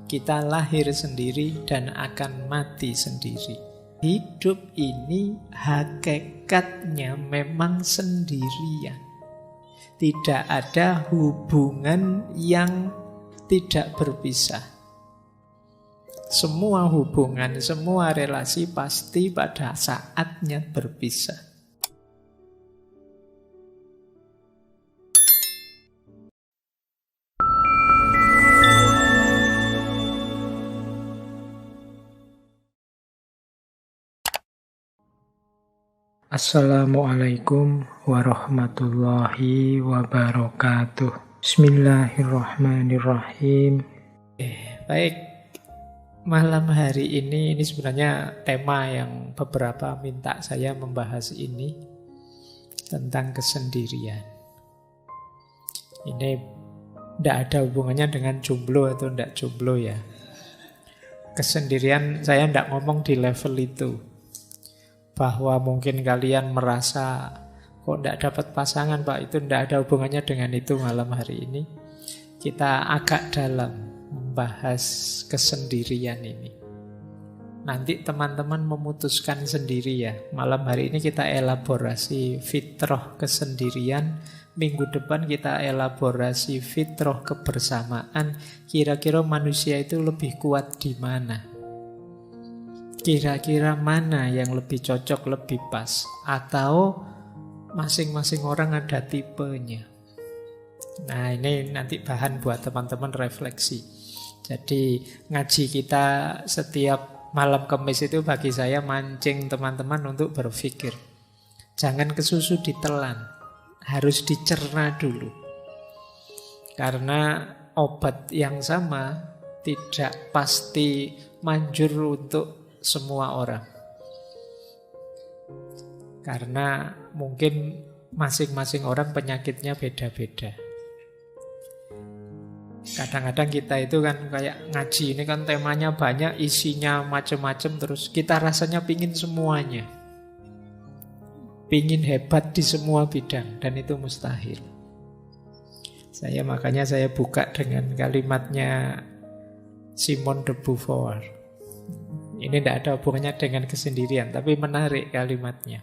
Kita lahir sendiri dan akan mati sendiri. Hidup ini hakikatnya memang sendirian. Tidak ada hubungan yang tidak berpisah. Semua hubungan, semua relasi pasti pada saatnya berpisah. Assalamualaikum warahmatullahi wabarakatuh. Bismillahirrahmanirrahim. Baik, malam hari ini sebenarnya tema yang beberapa minta saya membahas ini tentang kesendirian. Ini tidak ada hubungannya dengan jomblo atau tidak jomblo ya. Kesendirian saya tidak ngomong di level itu. Bahwa mungkin kalian merasa kok tidak dapat pasangan Pak, itu tidak ada hubungannya dengan itu. Malam hari ini kita agak dalam membahas kesendirian ini. Nanti teman-teman memutuskan sendiri ya. Malam hari ini kita elaborasi fitrah kesendirian. Minggu depan kita elaborasi fitrah kebersamaan. Kira-kira manusia itu lebih kuat di mana? Kira-kira mana yang lebih cocok, lebih pas? Atau masing-masing orang ada tipenya? Nah, ini nanti bahan buat teman-teman refleksi. Jadi ngaji kita setiap malam Kamis itu bagi saya mancing teman-teman untuk berpikir. Jangan kesusu ditelan, harus dicerna dulu. Karena obat yang sama tidak pasti manjur untuk semua orang. Karena mungkin masing-masing orang penyakitnya beda-beda. Kadang-kadang kita itu kan kayak ngaji ini kan temanya banyak, isinya macam-macam, terus kita rasanya pingin semuanya. Pingin hebat di semua bidang, dan itu mustahil. Makanya saya buka dengan kalimatnya Simone de Beauvoir. Ini tidak ada hubungannya dengan kesendirian, tapi menarik kalimatnya.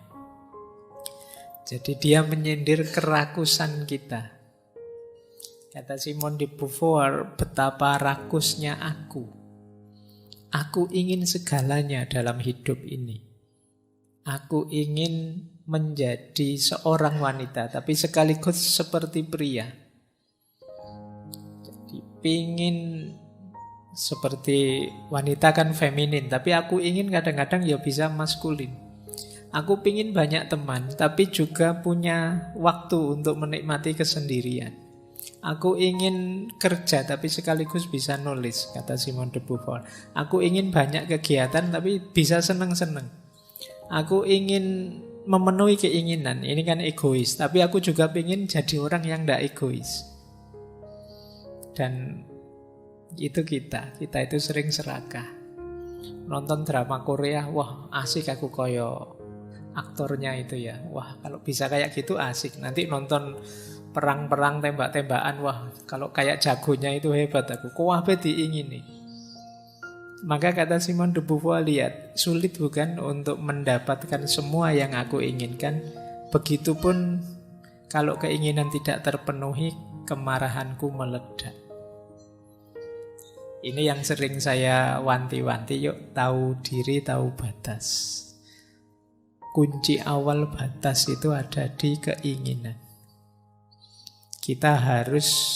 Jadi dia menyindir kerakusan kita. Kata Simone de Beauvoir, betapa rakusnya aku. Aku ingin segalanya dalam hidup ini. Aku ingin menjadi seorang wanita, tapi sekaligus seperti pria. Jadi ingin seperti wanita kan feminin, tapi aku ingin kadang-kadang ya bisa maskulin. Aku ingin banyak teman, tapi juga punya waktu untuk menikmati kesendirian. Aku ingin kerja, tapi sekaligus bisa nulis, kata Simone de Beauvoir. Aku ingin banyak kegiatan, tapi bisa seneng-seneng. Aku ingin memenuhi keinginan, ini kan egois, tapi aku juga ingin jadi orang yang tidak egois. Dan itu kita itu sering serakah. Nonton drama Korea, wah asik aku koyo aktornya itu ya. Wah kalau bisa kayak gitu asik. Nanti nonton perang-perang tembak-tembakan, wah kalau kayak jagonya itu hebat aku. Kok apa diingini? Maka kata Simone de Beauvoir, lihat, sulit bukan untuk mendapatkan semua yang aku inginkan. Begitupun kalau keinginan tidak terpenuhi, kemarahanku meledak. Ini yang sering saya wanti-wanti, yuk tahu diri, tahu batas. Kunci awal batas itu ada di keinginan. Kita harus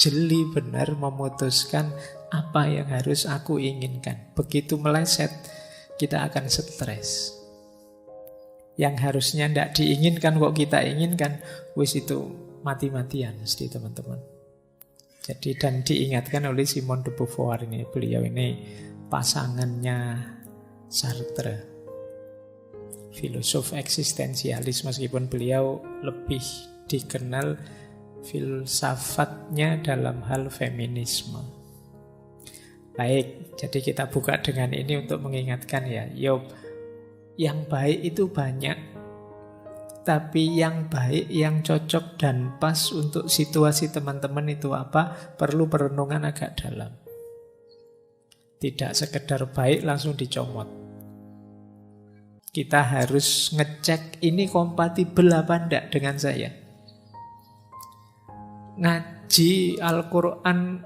jeli benar memutuskan apa yang harus aku inginkan. Begitu meleset, kita akan stres. Yang harusnya tidak diinginkan kok kita inginkan, wis itu mati-matian mesti teman-teman. Jadi dan diingatkan oleh Simone de Beauvoir ini, beliau ini pasangannya Sartre, filosof eksistensialis, meskipun beliau lebih dikenal filsafatnya dalam hal feminisme. Baik, jadi kita buka dengan ini untuk mengingatkan ya, yang baik itu banyak. Tapi yang baik, yang cocok dan pas untuk situasi teman-teman itu apa? Perlu perenungan agak dalam. Tidak sekedar baik langsung dicomot. Kita harus ngecek ini kompatibel apa enggak dengan saya. Ngaji Al-Quran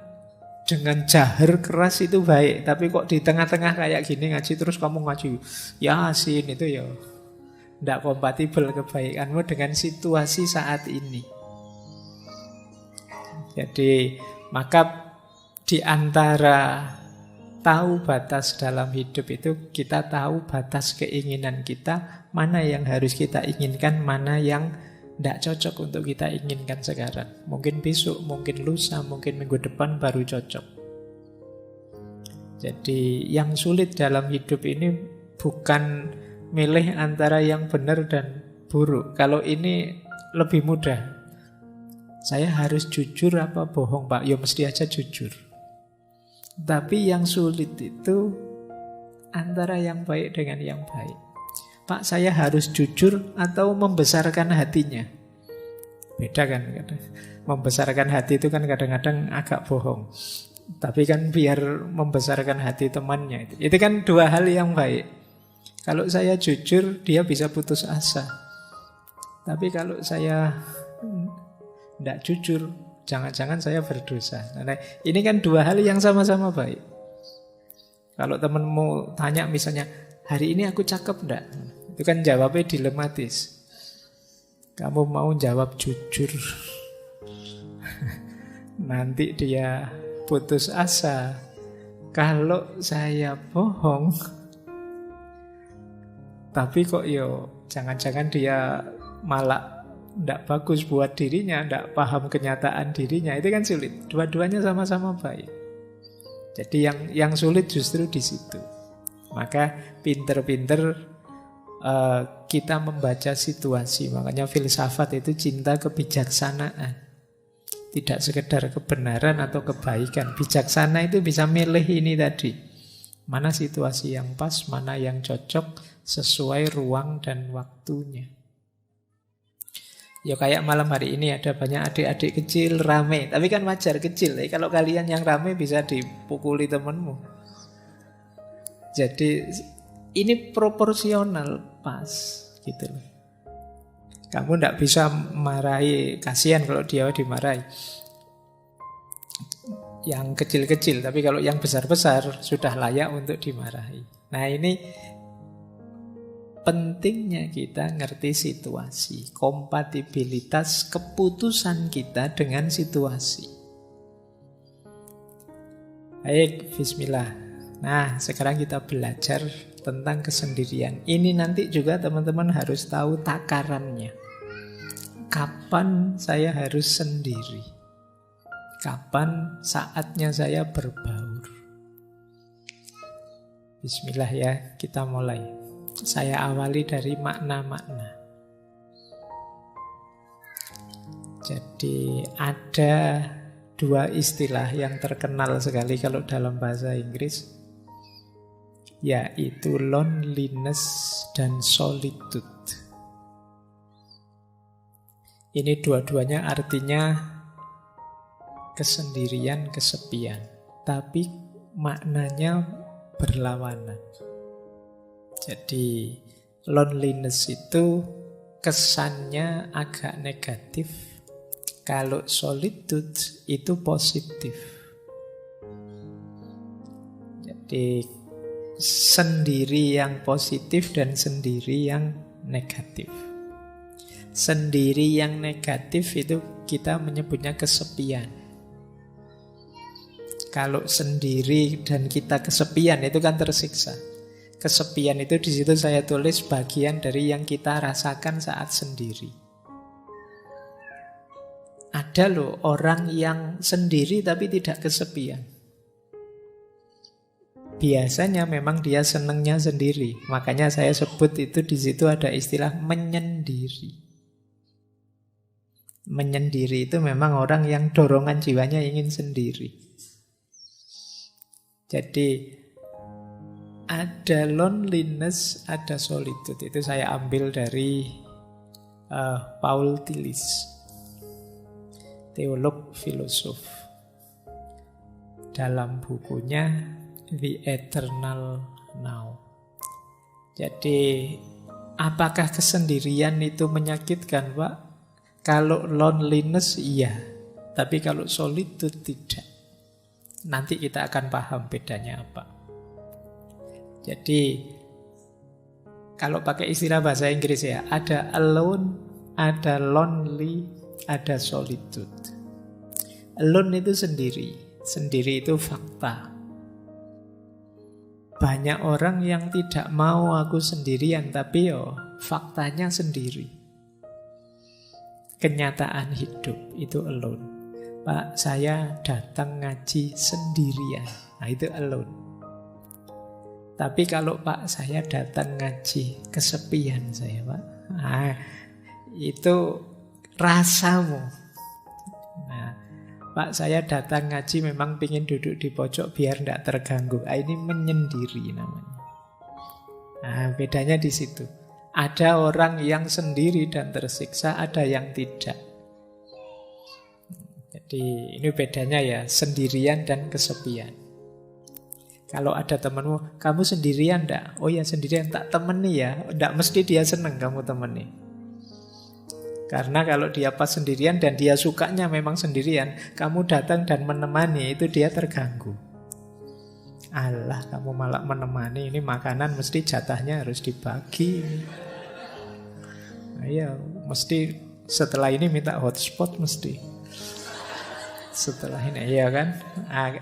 dengan jahar keras itu baik, tapi kok di tengah-tengah kayak gini ngaji terus kamu ngaji Yasin, itu ya tidak kompatibel kebaikanmu dengan situasi saat ini. Jadi maka di antara tahu batas dalam hidup itu, kita tahu batas keinginan kita, mana yang harus kita inginkan, mana yang tidak cocok untuk kita inginkan sekarang. Mungkin besok, mungkin lusa, mungkin minggu depan baru cocok. Jadi yang sulit dalam hidup ini bukan milih antara yang benar dan buruk. Kalau ini lebih mudah. Saya harus jujur apa bohong, Pak? Ya mesti aja jujur. Tapi yang sulit itu antara yang baik dengan yang baik. Pak, saya harus jujur atau membesarkan hatinya? Beda kan? Membesarkan hati itu kan kadang-kadang agak bohong. Tapi kan biar membesarkan hati temannya. Itu kan dua hal yang baik. Kalau saya jujur, dia bisa putus asa. Tapi kalau saya tidak jujur, jangan-jangan saya berdosa. Nah, ini kan dua hal yang sama-sama baik. Kalau temanmu tanya misalnya, hari ini aku cakep enggak? Itu kan jawabnya dilematis. Kamu mau jawab jujur, nanti dia putus asa. Kalau saya bohong, tapi kok jangan-jangan dia malah tidak bagus buat dirinya, tidak paham kenyataan dirinya, itu kan sulit. Dua-duanya sama-sama baik. Jadi yang sulit justru di situ. Maka pinter-pinter kita membaca situasi. Makanya filsafat itu cinta kebijaksanaan. Tidak sekedar kebenaran atau kebaikan. Bijaksana itu bisa milih ini tadi. Mana situasi yang pas, mana yang cocok sesuai ruang dan waktunya. Ya kayak malam hari ini ada banyak adik-adik kecil rame. Tapi kan wajar kecil. Kalau kalian yang rame bisa dipukuli temanmu. Jadi ini proporsional pas gitu loh. Kamu tidak bisa marahi, kasihan kalau dia dimarahi. Yang kecil-kecil, tapi kalau yang besar-besar sudah layak untuk dimarahi. Nah ini pentingnya kita ngerti situasi, kompatibilitas keputusan kita dengan situasi. Baik, bismillah. Nah, sekarang kita belajar tentang kesendirian. Ini nanti juga teman-teman harus tahu takarannya. Kapan saya harus sendiri? Kapan saatnya saya berbaur? Bismillah ya, kita mulai. Saya awali dari makna-makna. Jadi ada dua istilah yang terkenal sekali kalau dalam bahasa Inggris, yaitu loneliness dan solitude. Ini dua-duanya artinya kesendirian, kesepian, tapi maknanya berlawanan. Jadi loneliness itu kesannya agak negatif, kalau solitude itu positif. Jadi sendiri yang positif dan sendiri yang negatif. Sendiri yang negatif itu kita menyebutnya kesepian. Kalau sendiri dan kita kesepian itu kan tersiksa. Kesepian itu di situ saya tulis bagian dari yang kita rasakan saat sendiri. Ada loh orang yang sendiri tapi tidak kesepian. Biasanya memang dia senengnya sendiri. Makanya saya sebut itu di situ ada istilah menyendiri. Menyendiri itu memang orang yang dorongan jiwanya ingin sendiri. Jadi ada loneliness, ada solitude. Itu saya ambil dari Paul Tillich, teolog filosof. Dalam bukunya the eternal now. Jadi apakah kesendirian itu menyakitkan, Pak? Kalau loneliness iya, tapi kalau solitude tidak. Nanti kita akan paham bedanya apa. Jadi kalau pakai istilah bahasa Inggris ya, ada alone, ada lonely, ada solitude. Alone itu sendiri. Sendiri itu fakta. Banyak orang yang tidak mau aku sendirian, tapi faktanya sendiri. Kenyataan hidup itu alone. Pak, saya datang ngaji sendirian. Nah, itu alone. Tapi kalau Pak, saya datang ngaji kesepian saya, Pak. Nah, itu rasamu. Nah, Pak, saya datang ngaji memang ingin duduk di pojok biar tidak terganggu. Ini menyendiri namanya. Nah, bedanya di situ. Ada orang yang sendiri dan tersiksa, ada yang tidak. Jadi ini bedanya ya, sendirian dan kesepian. Kalau ada temanmu, kamu sendirian enggak? Oh ya sendirian, tak temeni ya. Enggak mesti dia seneng kamu temeni. Karena kalau dia pas sendirian dan dia sukanya memang sendirian, kamu datang dan menemani, itu dia terganggu. Allah, kamu malah menemani, ini makanan mesti jatahnya harus dibagi. Iya, mesti setelah ini minta hotspot mesti. Setelah ini, iya kan?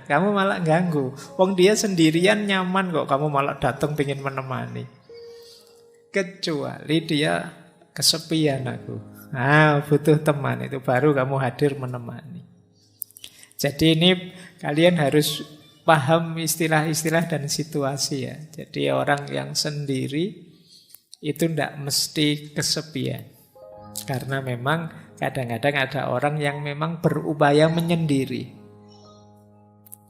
Kamu malah ganggu. Wong dia sendirian nyaman kok, kamu malah datang pengen menemani. Kecuali dia kesepian aku. Butuh teman, itu baru kamu hadir menemani. Jadi ini kalian harus paham istilah-istilah dan situasi ya. Jadi orang yang sendiri itu tidak mesti kesepian. Karena memang kadang-kadang ada orang yang memang berupaya menyendiri.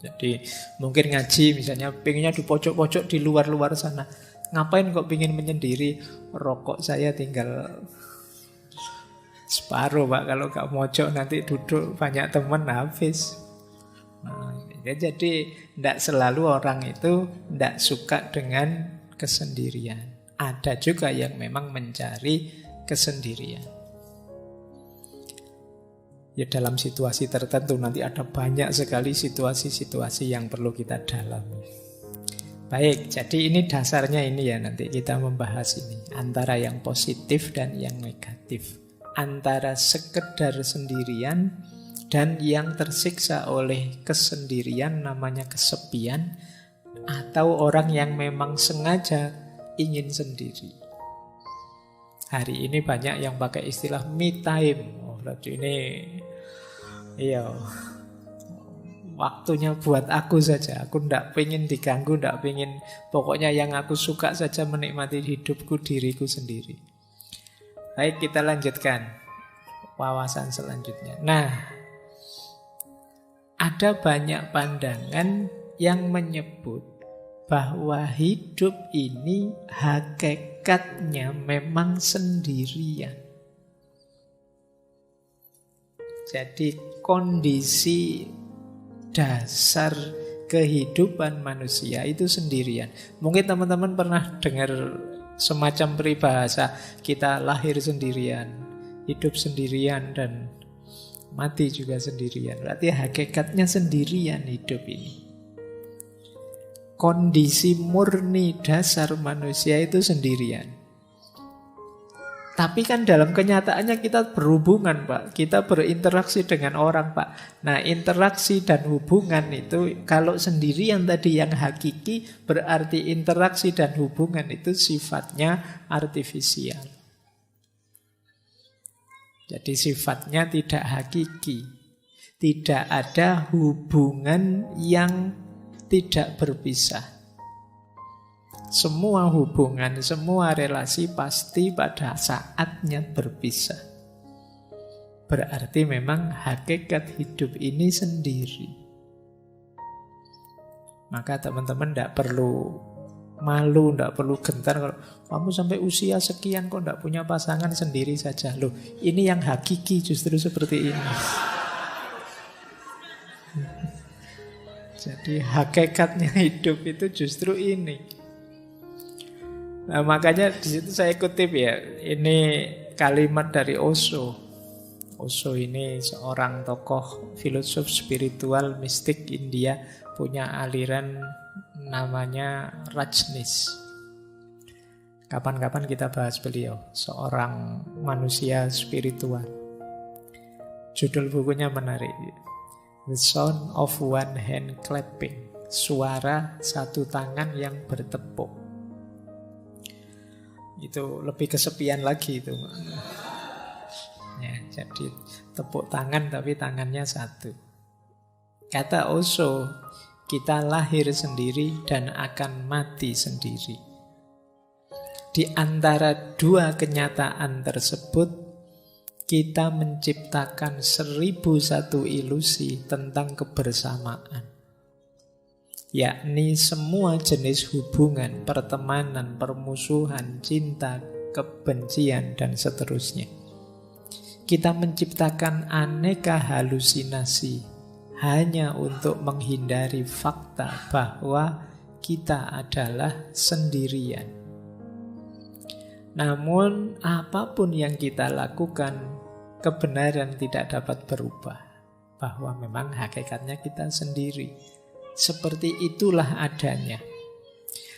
Jadi mungkin ngaji misalnya pengennya di pojok-pojok di luar-luar sana. Ngapain kok pengen menyendiri? Rokok saya tinggal separuh, Pak. Kalau gak mojok nanti duduk banyak teman habis. Jadi tidak selalu orang itu tidak suka dengan kesendirian. Ada juga yang memang mencari kesendirian. Ya dalam situasi tertentu nanti ada banyak sekali situasi-situasi yang perlu kita dalami. Baik, jadi ini dasarnya ini ya, nanti kita membahas ini antara yang positif dan yang negatif. Antara sekedar sendirian dan yang tersiksa oleh kesendirian namanya kesepian, atau orang yang memang sengaja ingin sendiri. Hari ini banyak yang pakai istilah me time. Berarti ini waktunya buat aku saja. Aku tidak pengen diganggu, tidak pengen. Pokoknya yang aku suka saja menikmati hidupku, diriku sendiri. Baik, kita lanjutkan wawasan selanjutnya. Nah, ada banyak pandangan yang menyebut bahwa hidup ini hakikatnya memang sendirian. Jadi kondisi dasar kehidupan manusia itu sendirian. Mungkin teman-teman pernah dengar semacam peribahasa, kita lahir sendirian, hidup sendirian, dan mati juga sendirian. Berarti hakikatnya sendirian hidup ini. Kondisi murni dasar manusia itu sendirian. Tapi kan dalam kenyataannya kita berhubungan, Pak. Kita berinteraksi dengan orang, Pak. Nah, interaksi dan hubungan itu kalau sendirian tadi yang hakiki, berarti interaksi dan hubungan itu sifatnya artifisial. Jadi sifatnya tidak hakiki. Tidak ada hubungan yang tidak berpisah. Semua hubungan, semua relasi pasti pada saatnya berpisah. Berarti memang hakikat hidup ini sendiri. Maka teman-teman tidak perlu malu, tidak perlu gentar kalau kamu sampai usia sekian kok tidak punya pasangan, sendiri saja. Loh, ini yang hakiki justru seperti ini. Jadi hakikatnya hidup itu justru ini. Nah, makanya di situ saya kutip ya, ini kalimat dari Osho. Osho ini seorang tokoh filosof spiritual mistik India, punya aliran namanya Rajneesh. Kapan-kapan kita bahas beliau, seorang manusia spiritual. Judul bukunya menarik, The Sound of One Hand Clapping, suara satu tangan yang bertepuk. Itu lebih kesepian lagi itu. Ya, jadi tepuk tangan tapi tangannya satu. Kata Osho, kita lahir sendiri dan akan mati sendiri. Di antara dua kenyataan tersebut, kita menciptakan 1001 ilusi tentang kebersamaan. Yakni semua jenis hubungan, pertemanan, permusuhan, cinta, kebencian, dan seterusnya. Kita menciptakan aneka halusinasi hanya untuk menghindari fakta bahwa kita adalah sendirian. Namun apapun yang kita lakukan, kebenaran tidak dapat berubah. Bahwa memang hakikatnya kita sendiri. Seperti itulah adanya.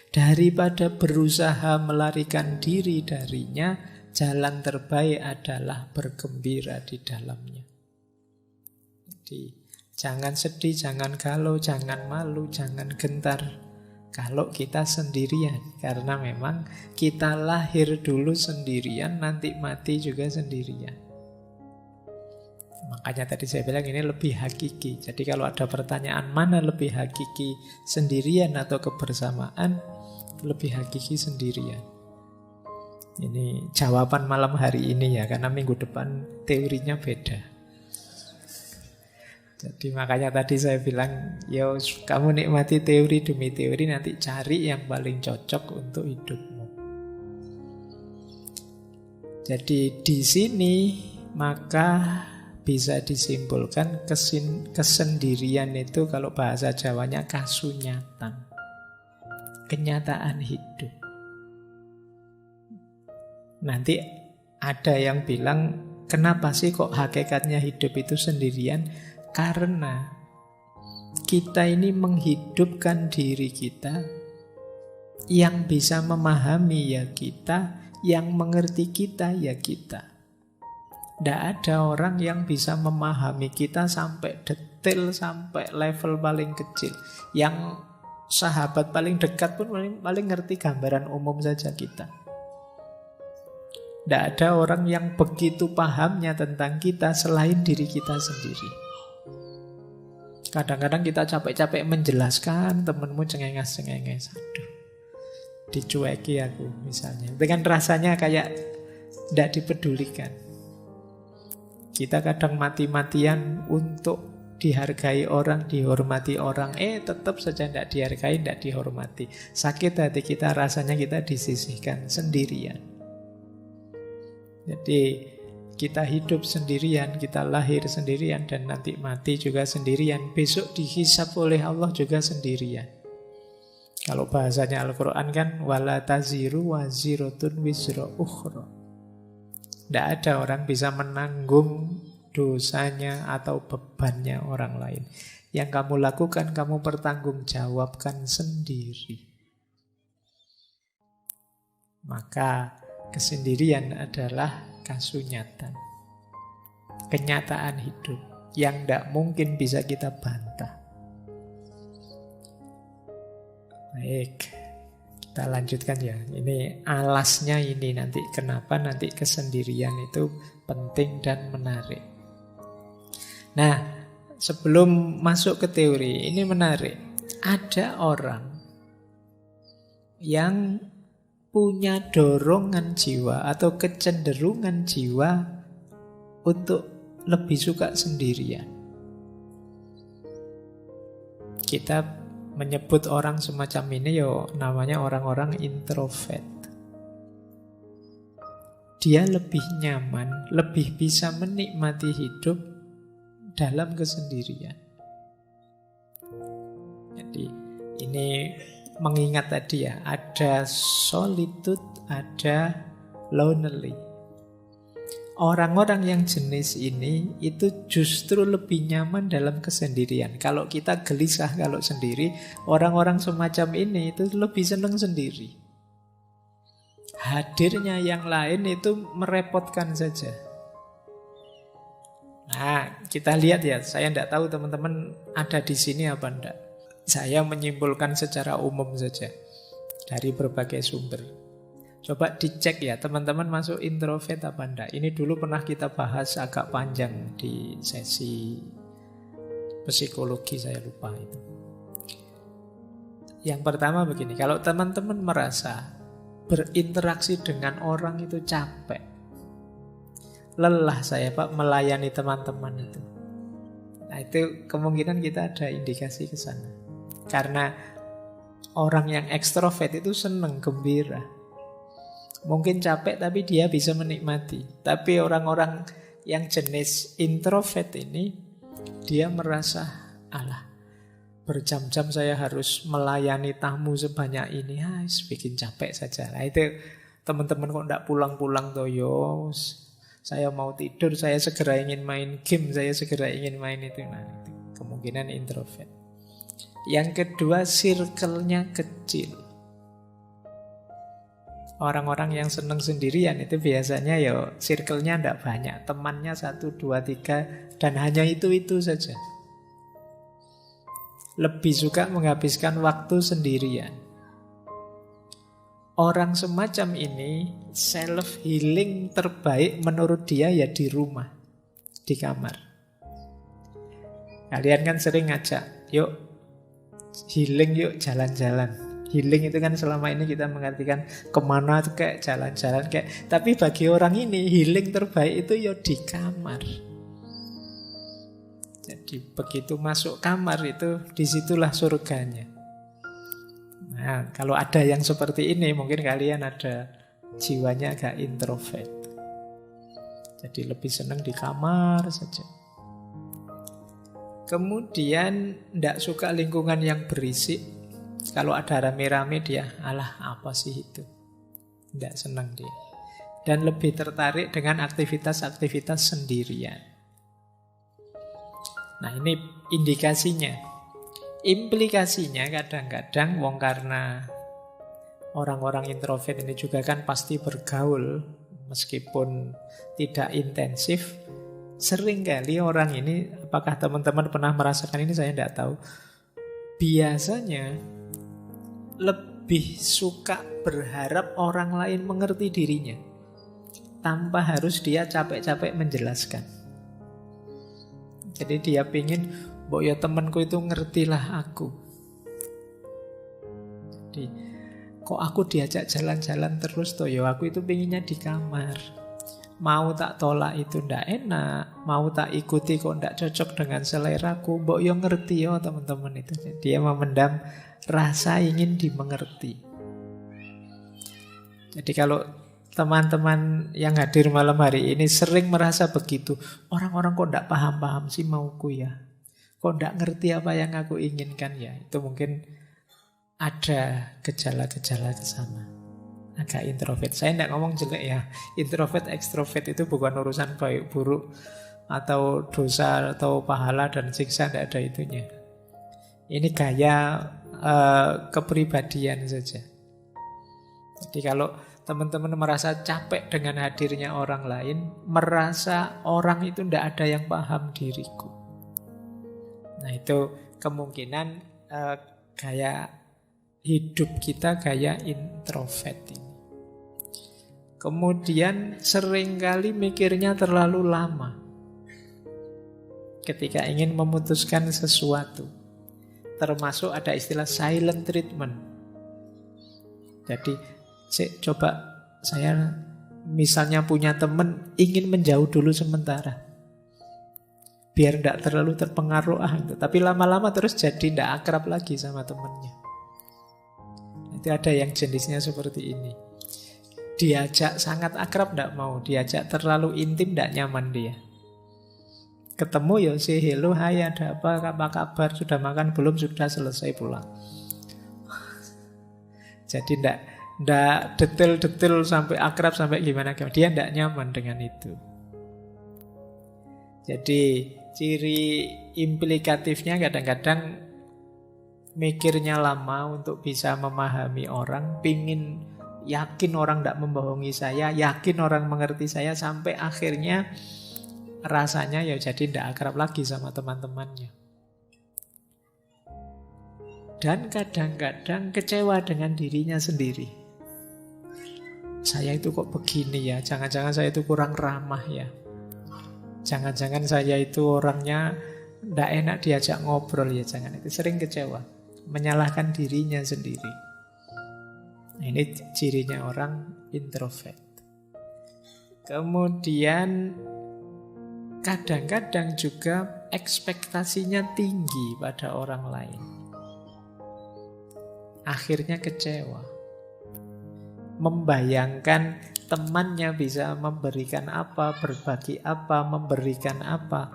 Daripada berusaha melarikan diri darinya, jalan terbaik adalah bergembira di dalamnya. Jadi jangan sedih, jangan galau, jangan malu, jangan gentar kalau kita sendirian. Karena memang kita lahir dulu sendirian, nanti mati juga sendirian. Makanya tadi saya bilang ini lebih hakiki. Jadi kalau ada pertanyaan mana lebih hakiki, sendirian atau kebersamaan, lebih hakiki sendirian. Ini jawaban malam hari ini ya, karena minggu depan teorinya beda. Jadi makanya tadi saya bilang, ya kamu nikmati teori demi teori, nanti cari yang paling cocok untuk hidupmu. Jadi di sini maka bisa disimpulkan kesendirian itu kalau bahasa Jawanya kasunyatan. Kenyataan hidup. Nanti ada yang bilang, kenapa sih kok hakikatnya hidup itu sendirian? Karena kita ini menghidupkan diri kita, yang bisa memahami ya kita, yang mengerti kita ya kita. Tidak ada orang yang bisa memahami kita sampai detail, sampai level paling kecil. Yang sahabat paling dekat pun paling ngerti gambaran umum saja kita. Tidak ada orang yang begitu pahamnya tentang kita selain diri kita sendiri. Kadang-kadang kita capek-capek menjelaskan, temenmu cengenges-cengenges. Aduh, dicueki aku misalnya. Dengan rasanya kayak tidak dipedulikan. Kita kadang mati-matian untuk dihargai orang, dihormati orang. Tetap saja tidak dihargai, tidak dihormati. Sakit hati kita, rasanya kita disisihkan sendirian. Jadi kita hidup sendirian, kita lahir sendirian, dan nanti mati juga sendirian. Besok dihisab oleh Allah juga sendirian. Kalau bahasanya Al-Quran kan, wala taziru waziratun wizra ukhra. Tidak ada orang bisa menanggung dosanya atau bebannya orang lain. Yang kamu lakukan, kamu pertanggungjawabkan sendiri. Maka kesendirian adalah kasunyatan. Kenyataan hidup yang tidak mungkin bisa kita bantah. Baik. Kita lanjutkan ya. Ini alasnya ini nanti. Kenapa nanti kesendirian itu penting dan menarik. Nah, sebelum masuk ke teori, ini menarik. Ada orang yang punya dorongan jiwa atau kecenderungan jiwa untuk lebih suka sendirian. Kita menyebut orang semacam ini namanya orang-orang introvert. Dia lebih nyaman, lebih bisa menikmati hidup dalam kesendirian. Jadi ini mengingat tadi ya, ada solitude, ada lonely. Orang-orang yang jenis ini itu justru lebih nyaman dalam kesendirian. Kalau kita gelisah kalau sendiri, orang-orang semacam ini itu lebih senang sendiri. Hadirnya yang lain itu merepotkan saja. Nah, kita lihat ya, saya tidak tahu teman-teman ada di sini apa enggak. Saya menyimpulkan secara umum saja dari berbagai sumber. Coba dicek ya, teman-teman masuk introvert apa enggak. Ini dulu pernah kita bahas agak panjang di sesi psikologi, saya lupa itu. Yang pertama begini, kalau teman-teman merasa berinteraksi dengan orang itu capek, lelah saya Pak melayani teman-teman itu. Nah itu kemungkinan kita ada indikasi ke sana. Karena orang yang ekstrovert itu senang, gembira. Mungkin capek tapi dia bisa menikmati. Tapi orang-orang yang jenis introvert ini, dia merasa, alah, berjam-jam saya harus melayani tamu sebanyak ini, bikin capek saja. Nah itu teman-teman kok enggak pulang-pulang toyo. Saya mau tidur, saya segera ingin main game, saya segera ingin main itu. Nah, itu kemungkinan introvert. Yang kedua, circle-nya kecil. Orang-orang yang senang sendirian itu biasanya ya circle-nya tidak banyak. Temannya 1, 2, 3 dan hanya itu-itu saja. Lebih suka menghabiskan waktu sendirian. Orang semacam ini self-healing terbaik menurut dia ya di rumah, di kamar. Kalian kan sering ngajak, yuk healing, yuk jalan-jalan. Healing itu kan selama ini kita mengartikan kemana tuh kayak jalan-jalan kayak. Tapi bagi orang ini healing terbaik itu ya di kamar. Jadi begitu masuk kamar itu disitulah surganya. Nah kalau ada yang seperti ini mungkin kalian ada jiwanya agak introvert. Jadi lebih senang di kamar saja. Kemudian tidak suka lingkungan yang berisik. Kalau ada rame-rame dia, alah apa sih itu. Tidak senang dia. Dan lebih tertarik dengan aktivitas-aktivitas sendirian. Nah ini indikasinya. Implikasinya kadang-kadang wong karena orang-orang introvert ini juga kan pasti bergaul meskipun tidak intensif. Seringkali orang ini, apakah teman-teman pernah merasakan ini saya tidak tahu, biasanya lebih suka berharap orang lain mengerti dirinya tanpa harus dia capek-capek menjelaskan. Jadi dia pingin, mbok ya temanku itu ngertilah aku. Jadi kok aku diajak jalan-jalan terus toh, ya aku itu pinginnya di kamar. Mau tak tolak itu ndak enak, mau tak ikuti kok ndak cocok dengan seleraku, mbok yo ngerti yo teman-teman itu. Dia memendam rasa ingin dimengerti. Jadi kalau teman-teman yang hadir malam hari ini sering merasa begitu, orang-orang kok ndak paham-paham sih mauku ya, kok ndak ngerti apa yang aku inginkan ya, itu mungkin ada gejala-gejala ke sana. Agak introvert. Saya tidak ngomong jelek ya. Introvert, ekstrovert itu bukan urusan baik buruk atau dosa atau pahala dan siksa, tidak ada itunya. Ini gaya kepribadian saja. Jadi kalau teman-teman merasa capek dengan hadirnya orang lain, merasa orang itu tidak ada yang paham diriku. Nah itu kemungkinan gaya hidup kita gaya introvert ini. Kemudian seringkali mikirnya terlalu lama ketika ingin memutuskan sesuatu. Termasuk ada istilah silent treatment. Jadi coba saya misalnya punya teman ingin menjauh dulu sementara, biar tidak terlalu terpengaruh tapi lama-lama terus jadi tidak akrab lagi sama temannya. Itu ada yang jenisnya seperti ini. Diajak sangat akrab tidak mau, diajak terlalu intim tidak nyaman dia. Ketemu ya say hello, hai ada apa kabar, sudah makan belum, sudah selesai pulang. Jadi ndak detail-detail sampai akrab sampai gimana. Dia ndak nyaman dengan itu. Jadi ciri implikatifnya kadang-kadang mikirnya lama untuk bisa memahami orang, pingin yakin orang ndak membohongi saya, yakin orang mengerti saya, sampai akhirnya rasanya ya jadi ndak akrab lagi sama teman-temannya. Dan kadang-kadang kecewa dengan dirinya sendiri. Saya itu kok begini ya, jangan-jangan saya itu kurang ramah ya. Jangan-jangan saya itu orangnya ndak enak diajak ngobrol ya, jangan. Itu sering kecewa, menyalahkan dirinya sendiri. Nah, ini cirinya orang introvert. Kemudian kadang-kadang juga ekspektasinya tinggi pada orang lain. Akhirnya kecewa. Membayangkan temannya bisa memberikan apa, berbagi apa, memberikan apa.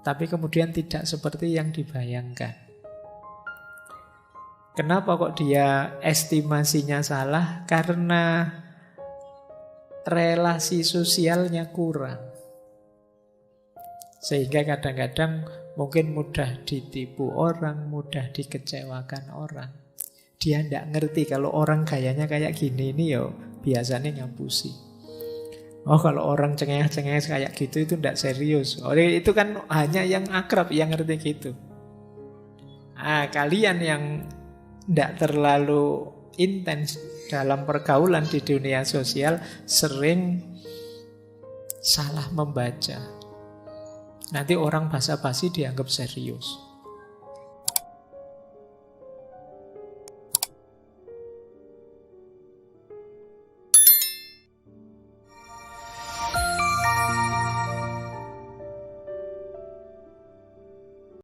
Tapi kemudian tidak seperti yang dibayangkan. Kenapa kok dia estimasinya salah? Karena relasi sosialnya kurang. Sehingga kadang-kadang mungkin mudah ditipu orang, mudah dikecewakan orang. Dia tidak ngerti kalau orang gayanya kayak gini ini ya biasanya ngapusi. Oh kalau orang cengeng-cengeng kayak gitu itu tidak serius. Oh itu kan hanya yang akrab yang ngerti gitu. Kalian yang tidak terlalu intens dalam pergaulan di dunia sosial sering salah membaca. Nanti orang basa-basi dianggap serius.